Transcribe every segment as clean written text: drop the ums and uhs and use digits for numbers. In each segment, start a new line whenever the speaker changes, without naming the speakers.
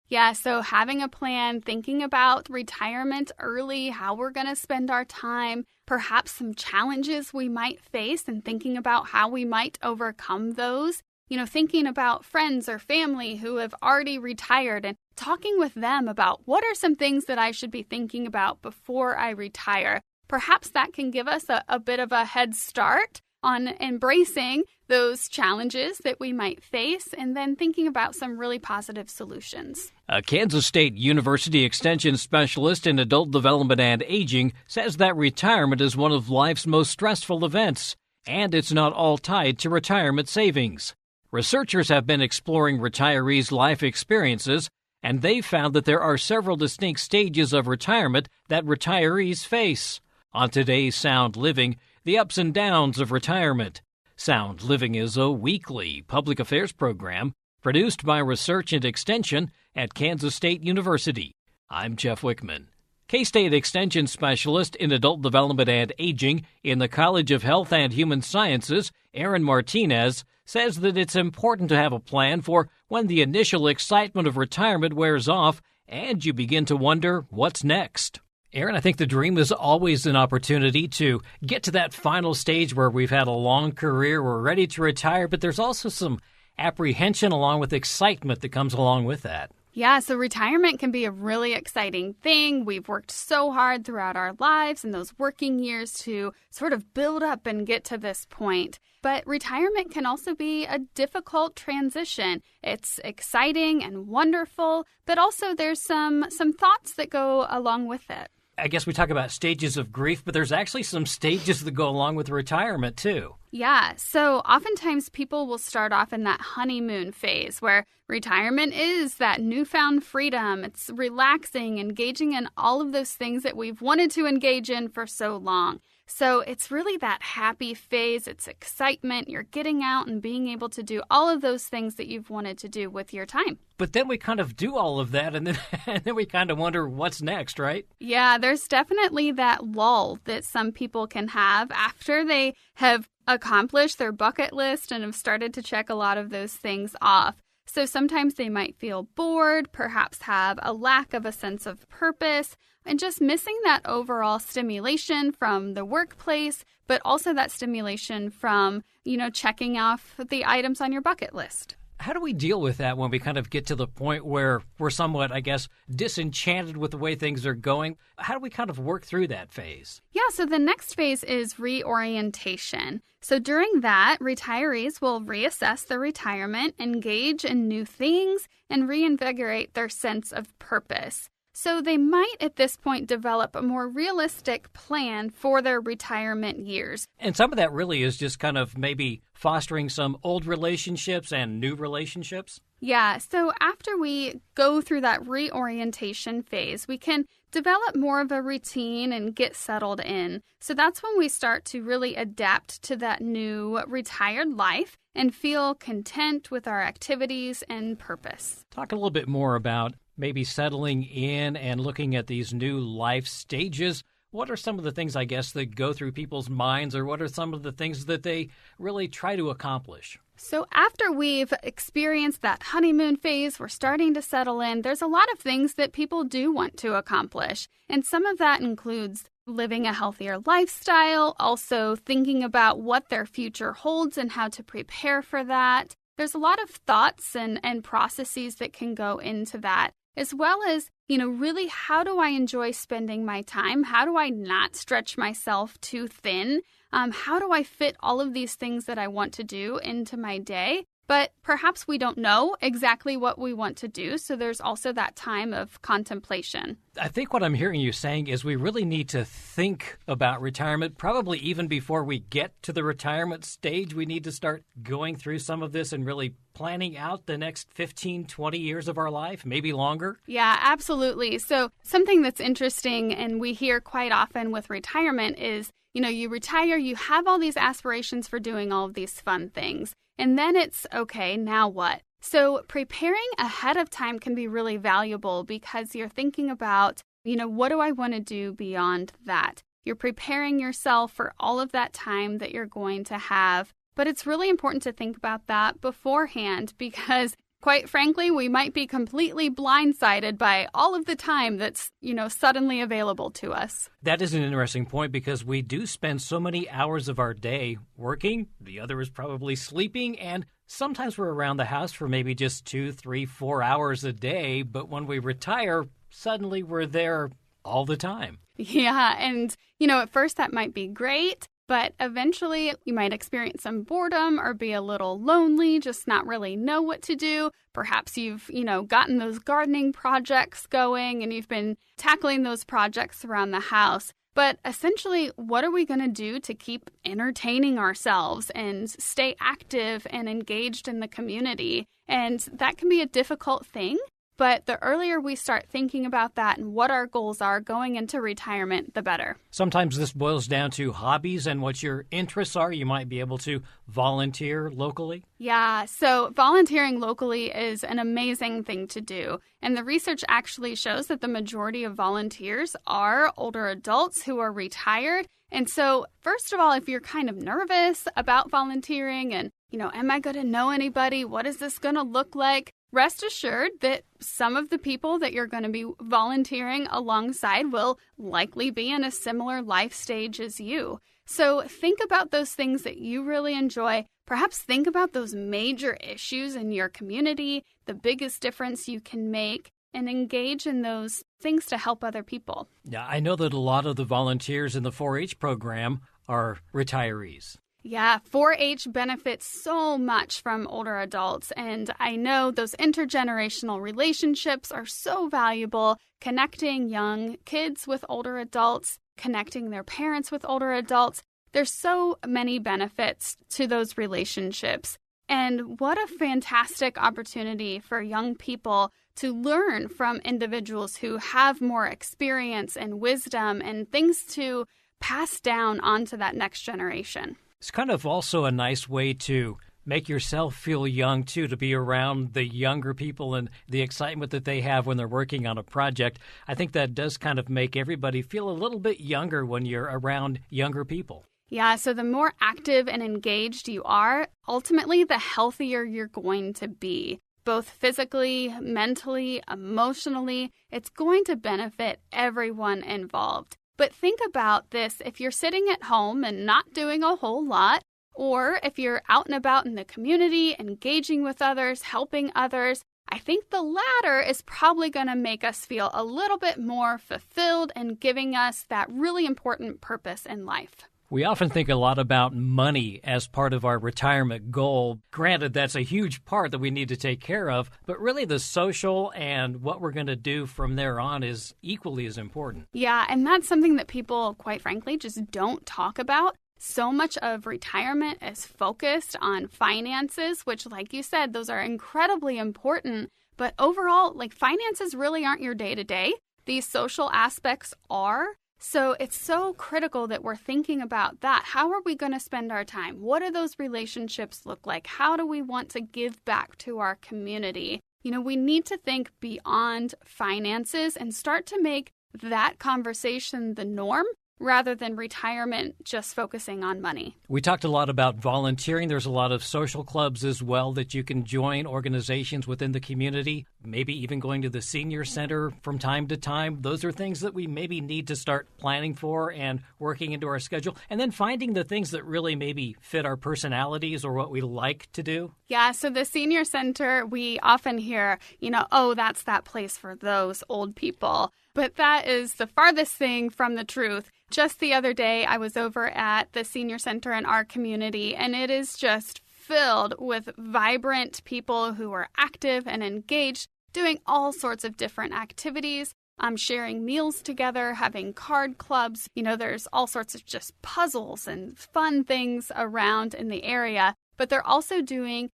Yeah, so having a plan, thinking about retirement early, how we're going to spend our time, perhaps some challenges we might face and thinking about how we might overcome those. Thinking about friends or family who have already retired and talking with them about what are some things that I should be thinking about before I retire. Perhaps that can give us a bit of a head start on embracing those challenges that we might face and then thinking about some really positive solutions.
A Kansas State University Extension specialist in adult development and aging says that retirement is one of life's most stressful events, and it's not all tied to retirement savings. Researchers have been exploring retirees' life experiences, and they've found that there are several distinct stages of retirement that retirees face. On today's Sound Living, the ups and downs of retirement. Sound Living is a weekly public affairs program produced by Research and Extension at Kansas State University. I'm Jeff Wichman. K-State Extension Specialist in Adult Development and Aging in the College of Health and Human Sciences, Erin Martinez, says that it's important to have a plan for when the initial excitement of retirement wears off and you begin to wonder what's next. Erin, I think the dream is always an opportunity to get to that final stage where we've had a long career, we're ready to retire, but there's also some apprehension along with excitement that comes along with that.
Yeah, so retirement can be a really exciting thing. We've worked so hard throughout our lives and those working years to sort of build up and get to this point. But retirement can also be a difficult transition. It's exciting and wonderful, but also there's some thoughts that go along with it.
I guess we talk about stages of grief, but there's actually some stages that go along with retirement, too.
Yeah, so oftentimes people will start off in that honeymoon phase where retirement is that newfound freedom. It's relaxing, engaging in all of those things that we've wanted to engage in for so long. So it's really that happy phase. It's excitement. You're getting out and being able to do all of those things that you've wanted to do with your time.
But then we kind of do all of that, and then we kind of wonder what's next, right?
Yeah, there's definitely that lull that some people can have after they have accomplished their bucket list and have started to check a lot of those things off. So sometimes they might feel bored, perhaps have a lack of a sense of purpose, and just missing that overall stimulation from the workplace, but also that stimulation from, checking off the items on your bucket list.
How do we deal with that when we kind of get to the point where we're somewhat, disenchanted with the way things are going? How do we kind of work through that phase?
Yeah, so the next phase is reorientation. So during that, retirees will reassess their retirement, engage in new things, and reinvigorate their sense of purpose. So they might, at this point, develop a more realistic plan for their retirement years.
And some of that really is just kind of maybe fostering some old relationships and new relationships?
Yeah, so after we go through that reorientation phase, we can develop more of a routine and get settled in. So that's when we start to really adapt to that new retired life and feel content with our activities and purpose.
Talk a little bit more about maybe settling in and looking at these new life stages. What are some of the things, that go through people's minds, or what are some of the things that they really try to accomplish?
So after we've experienced that honeymoon phase, we're starting to settle in. There's a lot of things that people do want to accomplish. And some of that includes living a healthier lifestyle, also thinking about what their future holds and how to prepare for that. There's a lot of thoughts and processes that can go into that, as well as, really how do I enjoy spending my time? How do I not stretch myself too thin? How do I fit all of these things that I want to do into my day? But perhaps we don't know exactly what we want to do, so there's also that time of contemplation.
I think what I'm hearing you saying is we really need to think about retirement, probably even before we get to the retirement stage. We need to start going through some of this and really planning out the next 15, 20 years of our life, maybe longer.
Yeah, absolutely. So something that's interesting and we hear quite often with retirement is, you retire, you have all these aspirations for doing all of these fun things. And then it's, okay, now what? So preparing ahead of time can be really valuable because you're thinking about, what do I want to do beyond that? You're preparing yourself for all of that time that you're going to have. But it's really important to think about that beforehand because quite frankly, we might be completely blindsided by all of the time that's, suddenly available to us.
That is an interesting point because we do spend so many hours of our day working. The other is probably sleeping, and sometimes we're around the house for maybe just 2, 3, 4 hours a day. But when we retire, suddenly we're there all the time.
Yeah, and, at first that might be great. But eventually you might experience some boredom or be a little lonely, just not really know what to do. Perhaps you've, gotten those gardening projects going and you've been tackling those projects around the house. But essentially, what are we going to do to keep entertaining ourselves and stay active and engaged in the community? And that can be a difficult thing. But the earlier we start thinking about that and what our goals are going into retirement, the better.
Sometimes this boils down to hobbies and what your interests are. You might be able to volunteer locally.
Yeah, so volunteering locally is an amazing thing to do. And the research actually shows that the majority of volunteers are older adults who are retired. And so, first of all, if you're kind of nervous about volunteering and, am I going to know anybody? What is this going to look like? Rest assured that some of the people that you're going to be volunteering alongside will likely be in a similar life stage as you. So think about those things that you really enjoy. Perhaps think about those major issues in your community, the biggest difference you can make, and engage in those things to help other people.
Yeah, I know that a lot of the volunteers in the 4-H program are retirees.
Yeah, 4-H benefits so much from older adults, and I know those intergenerational relationships are so valuable, connecting young kids with older adults, connecting their parents with older adults. There's so many benefits to those relationships, and what a fantastic opportunity for young people to learn from individuals who have more experience and wisdom and things to pass down onto that next generation.
It's kind of also a nice way to make yourself feel young, too, to be around the younger people and the excitement that they have when they're working on a project. I think that does kind of make everybody feel a little bit younger when you're around younger people.
Yeah, so the more active and engaged you are, ultimately the healthier you're going to be. Both physically, mentally, emotionally, it's going to benefit everyone involved. But think about this, if you're sitting at home and not doing a whole lot, or if you're out and about in the community, engaging with others, helping others, I think the latter is probably going to make us feel a little bit more fulfilled and giving us that really important purpose in life.
We often think a lot about money as part of our retirement goal. Granted, that's a huge part that we need to take care of, but really the social and what we're going to do from there on is equally as important.
Yeah, and that's something that people, quite frankly, just don't talk about. So much of retirement is focused on finances, which, like you said, those are incredibly important. But overall, finances really aren't your day-to-day. These social aspects are. So it's so critical that we're thinking about that. How are we going to spend our time? What do those relationships look like? How do we want to give back to our community? We need to think beyond finances and start to make that conversation the norm rather than retirement just focusing on money.
We talked a lot about volunteering. There's a lot of social clubs as well that you can join, organizations within the community, maybe even going to the senior center from time to time. Those are things that we maybe need to start planning for and working into our schedule, and then finding the things that really maybe fit our personalities or what we like to do.
Yeah, so the senior center, we often hear, that's that place for those old people. But that is the farthest thing from the truth. Just the other day, I was over at the senior center in our community, and it is just filled with vibrant people who are active and engaged, doing all sorts of different activities. Sharing meals together, having card clubs. There's all sorts of just puzzles and fun things around in the area. But they're also doing,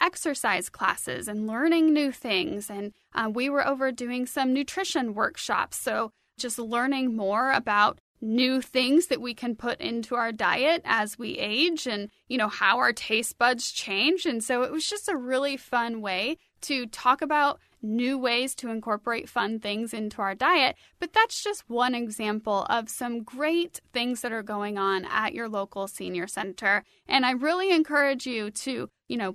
exercise classes and learning new things. And we were over doing some nutrition workshops. So just learning more about new things that we can put into our diet as we age and, how our taste buds change. And so it was just a really fun way to talk about new ways to incorporate fun things into our diet. But that's just one example of some great things that are going on at your local senior center. And I really encourage you to,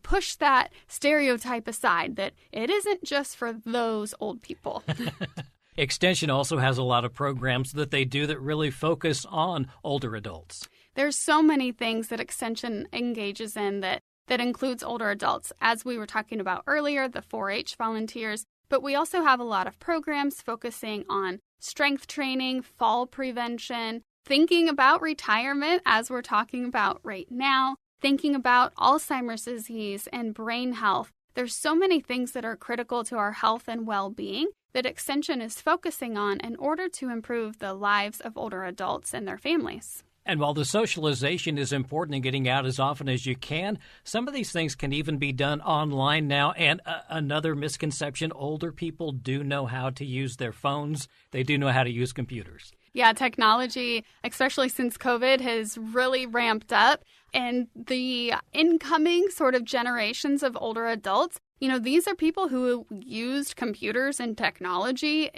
push that stereotype aside that it isn't just for those old people.
Extension also has a lot of programs that they do that really focus on older adults.
There's so many things that Extension engages in that includes older adults. As we were talking about earlier, the 4-H volunteers, but we also have a lot of programs focusing on strength training, fall prevention, thinking about retirement, as we're talking about right now, thinking about Alzheimer's disease and brain health. There's so many things that are critical to our health and well-being that Extension is focusing on in order to improve the lives of older adults and their families.
And while the socialization is important in getting out as often as you can, some of these things can even be done online now. And another misconception, older people do know how to use their phones. They do know how to use computers.
Yeah, technology, especially since COVID, has really ramped up. And the incoming sort of generations of older adults, these are people who used computers and technology,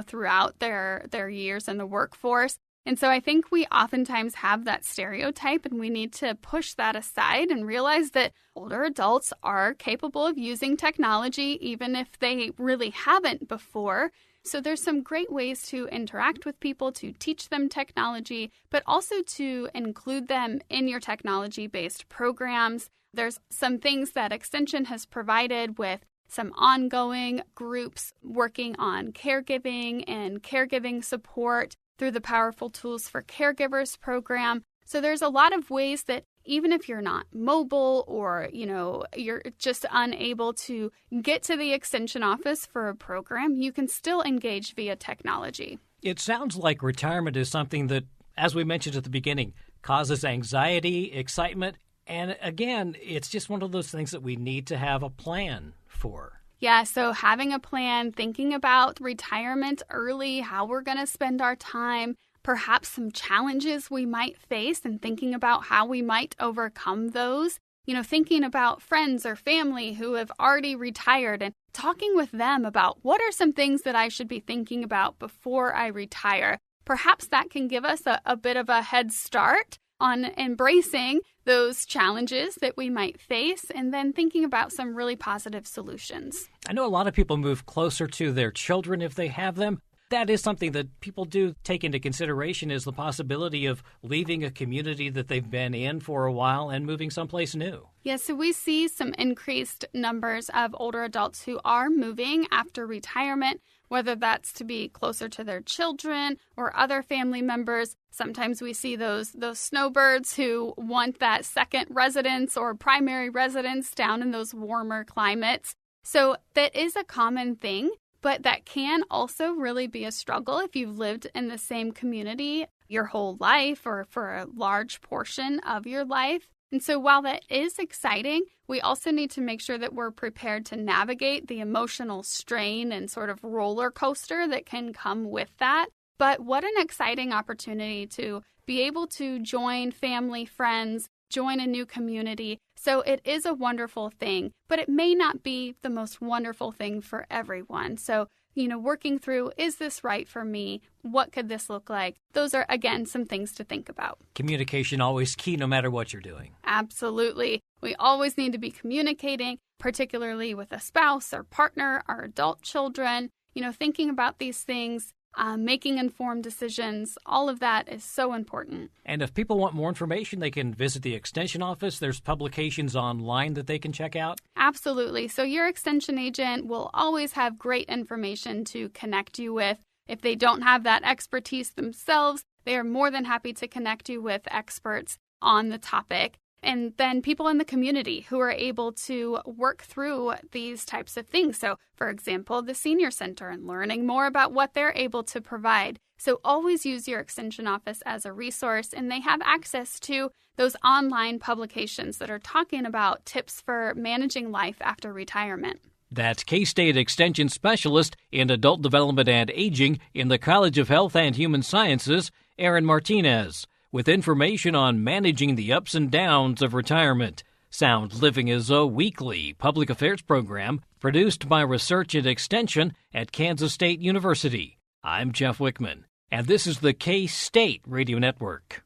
throughout their years in the workforce. And so I think we oftentimes have that stereotype, and we need to push that aside and realize that older adults are capable of using technology, even if they really haven't before. So there's some great ways to interact with people, to teach them technology, but also to include them in your technology-based programs. There's some things that Extension has provided with some ongoing groups working on caregiving and caregiving support through the Powerful Tools for Caregivers program. So there's a lot of ways that even if you're not mobile or, you're just unable to get to the Extension office for a program, you can still engage via technology.
It sounds like retirement is something that, as we mentioned at the beginning, causes anxiety, excitement, and again, it's just one of those things that we need to have a plan for.
Yeah, so having a plan, thinking about retirement early, how we're going to spend our time, perhaps some challenges we might face, and thinking about how we might overcome those. Thinking about friends or family who have already retired and talking with them about what are some things that I should be thinking about before I retire. Perhaps that can give us a bit of a head start on embracing those challenges that we might face, and then thinking about some really positive solutions.
I know a lot of people move closer to their children if they have them. That is something that people do take into consideration, is the possibility of leaving a community that they've been in for a while and moving someplace new.
Yeah, so we see some increased numbers of older adults who are moving after retirement, whether that's to be closer to their children or other family members. Sometimes we see those snowbirds who want that second residence or primary residence down in those warmer climates. So that is a common thing, but that can also really be a struggle if you've lived in the same community your whole life or for a large portion of your life. And so while that is exciting, we also need to make sure that we're prepared to navigate the emotional strain and sort of roller coaster that can come with that. But what an exciting opportunity to be able to join family, friends, join a new community. So it is a wonderful thing, but it may not be the most wonderful thing for everyone. So, working through, is this right for me? What could this look like? Those are, again, some things to think about.
Communication always key no matter what you're doing.
Absolutely. We always need to be communicating, particularly with a spouse or partner, our adult children, thinking about these things. Making informed decisions, all of that is so important.
And if people want more information, they can visit the Extension office. There's publications online that they can check out.
Absolutely. So your Extension agent will always have great information to connect you with. If they don't have that expertise themselves, they are more than happy to connect you with experts on the topic. And then people in the community who are able to work through these types of things. So, for example, the senior center and learning more about what they're able to provide. So always use your Extension office as a resource, and they have access to those online publications that are talking about tips for managing life after retirement.
That's K-State Extension Specialist in Adult Development and Aging in the College of Health and Human Sciences, Erin Martinez, with information on managing the ups and downs of retirement. Sound Living is a weekly public affairs program produced by Research and Extension at Kansas State University. I'm Jeff Wichman, and this is the K-State Radio Network.